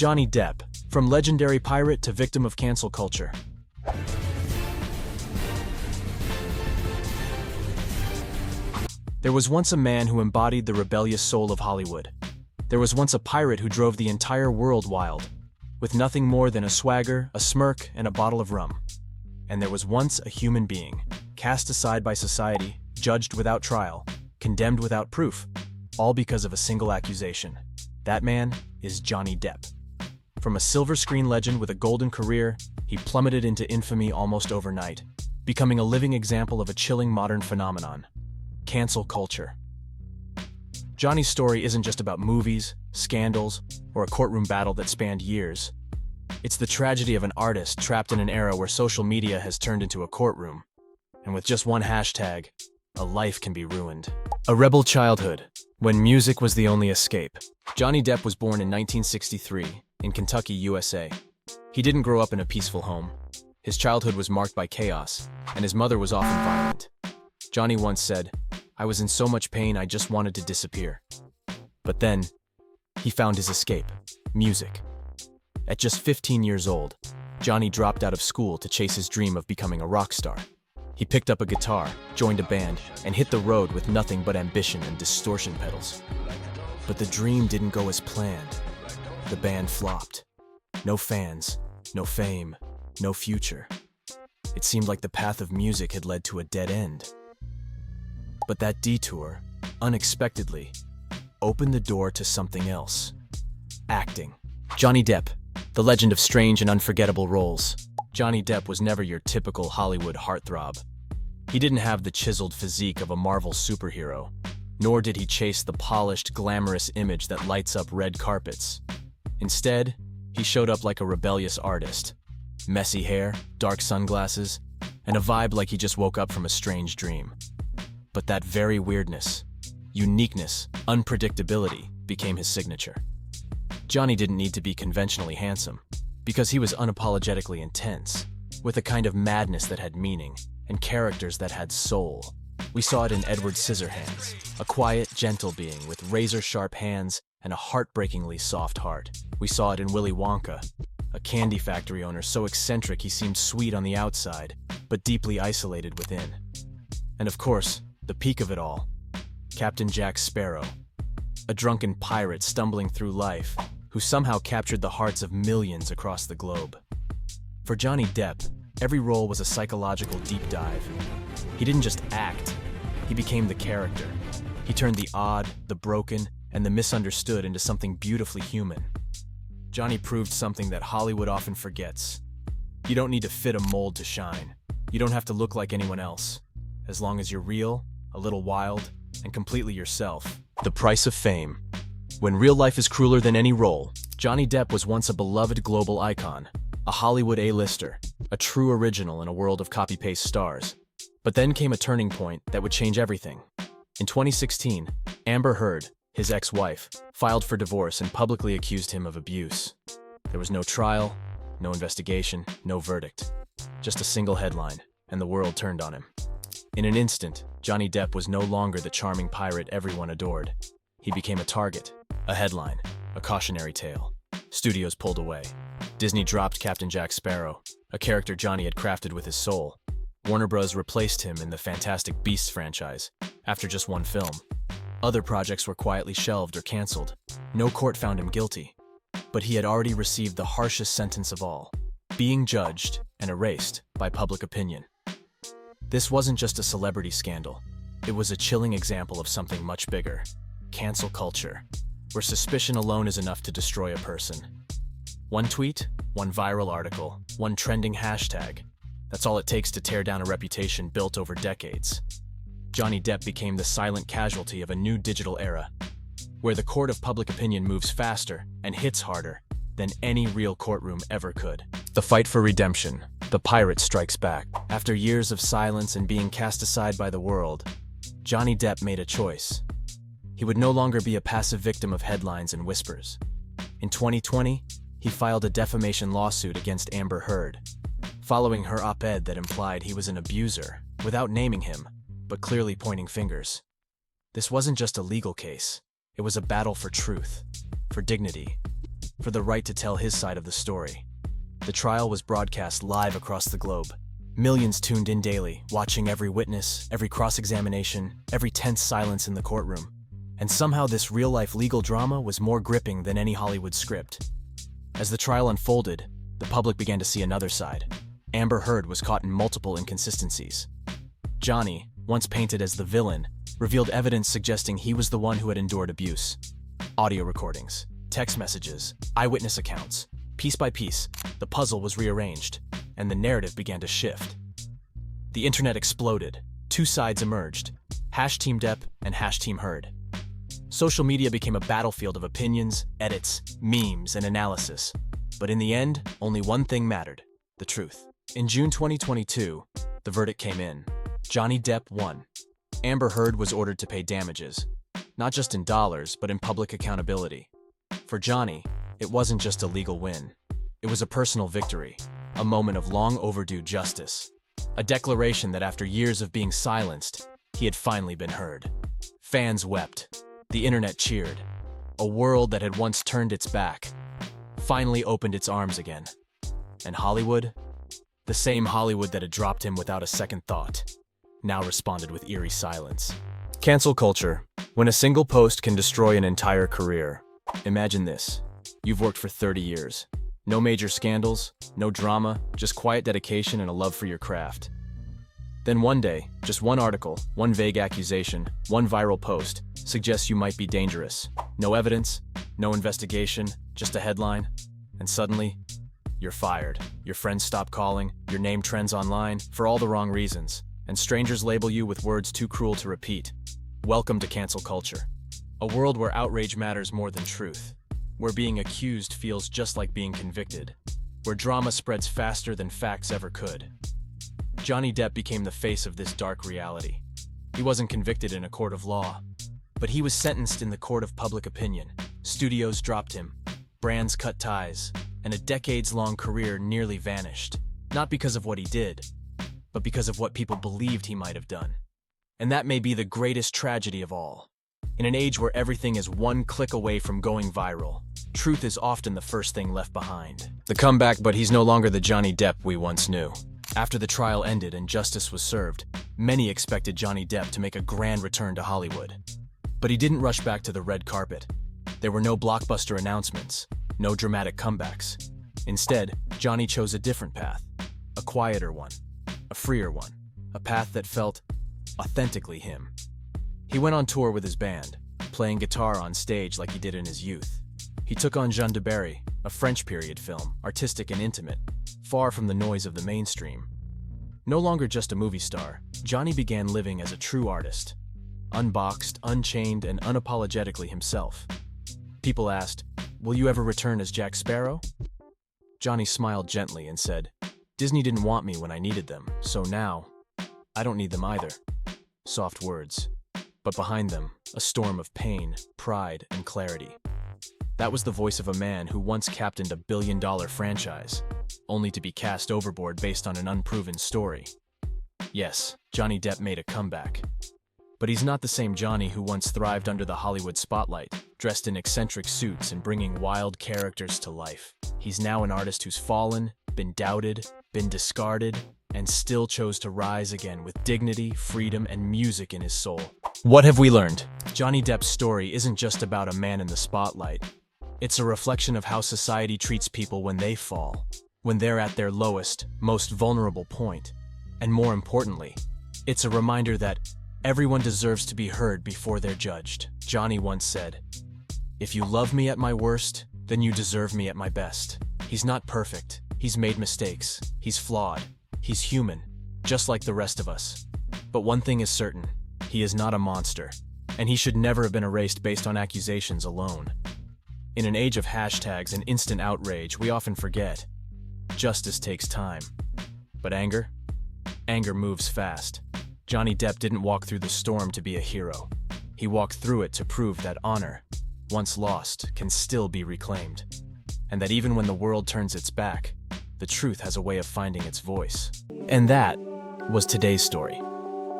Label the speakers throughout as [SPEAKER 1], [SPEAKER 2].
[SPEAKER 1] Johnny Depp, from legendary pirate to victim of cancel culture. There was once a man who embodied the rebellious soul of Hollywood. There was once a pirate who drove the entire world wild, with nothing more than a swagger, a smirk, and a bottle of rum. And there was once a human being, cast aside by society, judged without trial, condemned without proof, all because of a single accusation. That man is Johnny Depp. From a silver screen legend with a golden career, he plummeted into infamy almost overnight, becoming a living example of a chilling modern phenomenon: cancel culture. Johnny's story isn't just about movies, scandals, or a courtroom battle that spanned years. It's the tragedy of an artist trapped in an era where social media has turned into a courtroom. And with just one hashtag, a life can be ruined. A rebel childhood, when music was the only escape. Johnny Depp was born in 1963 in Kentucky, USA. He didn't grow up in a peaceful home. His childhood was marked by chaos, and his mother was often violent. Johnny once said, "I was in so much pain I just wanted to disappear." But then, he found his escape: music. At just 15 years old, Johnny dropped out of school to chase his dream of becoming a rock star. He picked up a guitar, joined a band, and hit the road with nothing but ambition and distortion pedals. But the dream didn't go as planned. The band flopped. No fans, no fame, no future. It seemed like the path of music had led to a dead end. But that detour, unexpectedly, opened the door to something else: acting. Johnny Depp, the legend of strange and unforgettable roles. Johnny Depp was never your typical Hollywood heartthrob. He didn't have the chiseled physique of a Marvel superhero, nor did he chase the polished, glamorous image that lights up red carpets. Instead, he showed up like a rebellious artist. Messy hair, dark sunglasses, and a vibe like he just woke up from a strange dream. But that very weirdness, uniqueness, unpredictability became his signature. Johnny didn't need to be conventionally handsome, because he was unapologetically intense, with a kind of madness that had meaning, and characters that had soul. We saw it in Edward Scissorhands, a quiet, gentle being with razor-sharp hands and a heartbreakingly soft heart. We saw it in Willy Wonka, a candy factory owner so eccentric he seemed sweet on the outside, but deeply isolated within. And of course, the peak of it all, Captain Jack Sparrow, a drunken pirate stumbling through life, who somehow captured the hearts of millions across the globe. For Johnny Depp, every role was a psychological deep dive. He didn't just act, he became the character. He turned the odd, the broken, and the misunderstood into something beautifully human. Johnny proved something that Hollywood often forgets. You don't need to fit a mold to shine. You don't have to look like anyone else. As long as you're real, a little wild, and completely yourself. The price of fame. When real life is crueler than any role, Johnny Depp was once a beloved global icon, a Hollywood A-lister, a true original in a world of copy-paste stars. But then came a turning point that would change everything. In 2016, Amber Heard, his ex-wife, filed for divorce and publicly accused him of abuse. There was no trial, no investigation, no verdict. Just a single headline, and the world turned on him. In an instant, Johnny Depp was no longer the charming pirate everyone adored. He became a target, a headline, a cautionary tale. Studios pulled away. Disney dropped Captain Jack Sparrow, a character Johnny had crafted with his soul. Warner Bros. Replaced him in the Fantastic Beasts franchise, after just one film. Other projects were quietly shelved or canceled. No court found him guilty. But he had already received the harshest sentence of all: being judged and erased by public opinion. This wasn't just a celebrity scandal. It was a chilling example of something much bigger: cancel culture, where suspicion alone is enough to destroy a person. One tweet, one viral article, one trending hashtag. That's all it takes to tear down a reputation built over decades. Johnny Depp became the silent casualty of a new digital era, where the court of public opinion moves faster and hits harder than any real courtroom ever could. The fight for redemption. The pirate strikes back. After years of silence and being cast aside by the world, Johnny Depp made a choice. He would no longer be a passive victim of headlines and whispers. In 2020, he filed a defamation lawsuit against Amber Heard, following her op-ed that implied he was an abuser, without naming him, but clearly pointing fingers. This wasn't just a legal case. It was a battle for truth, for dignity, for the right to tell his side of the story. The trial was broadcast live across the globe. Millions tuned in daily, watching every witness, every cross-examination, every tense silence in the courtroom. And somehow this real-life legal drama was more gripping than any Hollywood script. As the trial unfolded, the public began to see another side. Amber Heard was caught in multiple inconsistencies. Johnny, once painted as the villain, revealed evidence suggesting he was the one who had endured abuse. Audio recordings, text messages, eyewitness accounts. Piece by piece, the puzzle was rearranged, and the narrative began to shift. The internet exploded. Two sides emerged, #Team Depp and #Team Heard. Social media became a battlefield of opinions, edits, memes, and analysis. But in the end, only one thing mattered: the truth. In June 2022, the verdict came in. Johnny Depp won. Amber Heard was ordered to pay damages, not just in dollars, but in public accountability. For Johnny, it wasn't just a legal win. It was a personal victory, a moment of long overdue justice. A declaration that after years of being silenced, he had finally been heard. Fans wept. The internet cheered. A world that had once turned its back finally opened its arms again. And Hollywood, the same Hollywood that had dropped him without a second thought, now responded with eerie silence. Cancel culture. When a single post can destroy an entire career. Imagine this. You've worked for 30 years. No major scandals, no drama, just quiet dedication and a love for your craft. Then one day, just one article, one vague accusation, one viral post suggests you might be dangerous. No evidence, no investigation, just a headline. And suddenly, you're fired. Your friends stop calling, your name trends online for all the wrong reasons, and strangers label you with words too cruel to repeat. Welcome to cancel culture. A world where outrage matters more than truth. Where being accused feels just like being convicted. Where drama spreads faster than facts ever could. Johnny Depp became the face of this dark reality. He wasn't convicted in a court of law, but he was sentenced in the court of public opinion. Studios dropped him, brands cut ties, and a decades-long career nearly vanished. Not because of what he did, but because of what people believed he might have done. And that may be the greatest tragedy of all. In an age where everything is one click away from going viral, truth is often the first thing left behind. The comeback, but he's no longer the Johnny Depp we once knew. After the trial ended and justice was served, many expected Johnny Depp to make a grand return to Hollywood. But he didn't rush back to the red carpet. There were no blockbuster announcements, no dramatic comebacks. Instead, Johnny chose a different path, a quieter one, a freer one, a path that felt authentically him. He went on tour with his band, playing guitar on stage like he did in his youth. He took on Jean de Barry, a French period film, artistic and intimate, far from the noise of the mainstream. No longer just a movie star, Johnny began living as a true artist, unboxed, unchained, and unapologetically himself. People asked, "Will you ever return as Jack Sparrow?" Johnny smiled gently and said, "Disney didn't want me when I needed them, so now, I don't need them either." Soft words, but behind them, a storm of pain, pride, and clarity. That was the voice of a man who once captained a billion-dollar franchise, only to be cast overboard based on an unproven story. Yes, Johnny Depp made a comeback. But he's not the same Johnny who once thrived under the Hollywood spotlight, dressed in eccentric suits and bringing wild characters to life. He's now an artist who's fallen, been doubted, been discarded, and still chose to rise again with dignity, freedom, and music in his soul. What have we learned? Johnny Depp's story isn't just about a man in the spotlight. It's a reflection of how society treats people when they fall, when they're at their lowest, most vulnerable point. And more importantly, it's a reminder that everyone deserves to be heard before they're judged. Johnny once said, "If you love me at my worst, then you deserve me at my best." He's not perfect. He's made mistakes. He's flawed. He's human, just like the rest of us. But one thing is certain, he is not a monster, and he should never have been erased based on accusations alone. In an age of hashtags and instant outrage, we often forget. Justice takes time. But anger? Anger moves fast. Johnny Depp didn't walk through the storm to be a hero. He walked through it to prove that honor, once lost, can still be reclaimed. And that even when the world turns its back, the truth has a way of finding its voice. And that was today's story.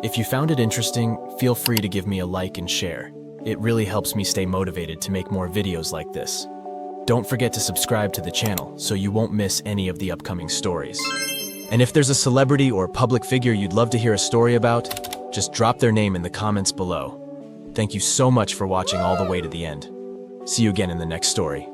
[SPEAKER 1] If you found it interesting, feel free to give me a like and share. It really helps me stay motivated to make more videos like this. Don't forget to subscribe to the channel so you won't miss any of the upcoming stories. And if there's a celebrity or public figure you'd love to hear a story about, just drop their name in the comments below. Thank you so much for watching all the way to the end. See you again in the next story.